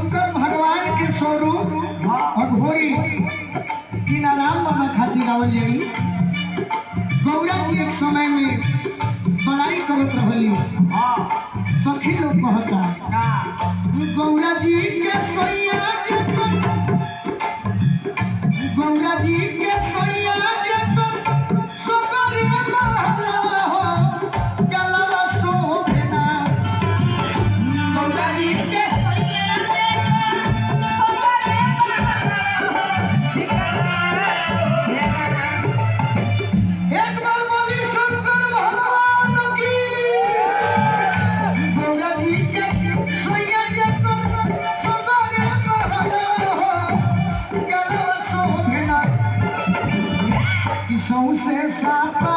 शंकर भगवान के स्वरूप अघोरी की नाराम बाबा खातिर आवल जाई। गौरा जी एक समय में बड़ाई करत रहली। सखी लोग कहता गौरा जी के सैया गौरा जी के सैया सगरे महला हो गलवा सोभना। गौरा जी के एक बार बोली शंकर भगवान की। गौरा जी के सैया सगरे महला हो गलवा सोभना। सौसे साता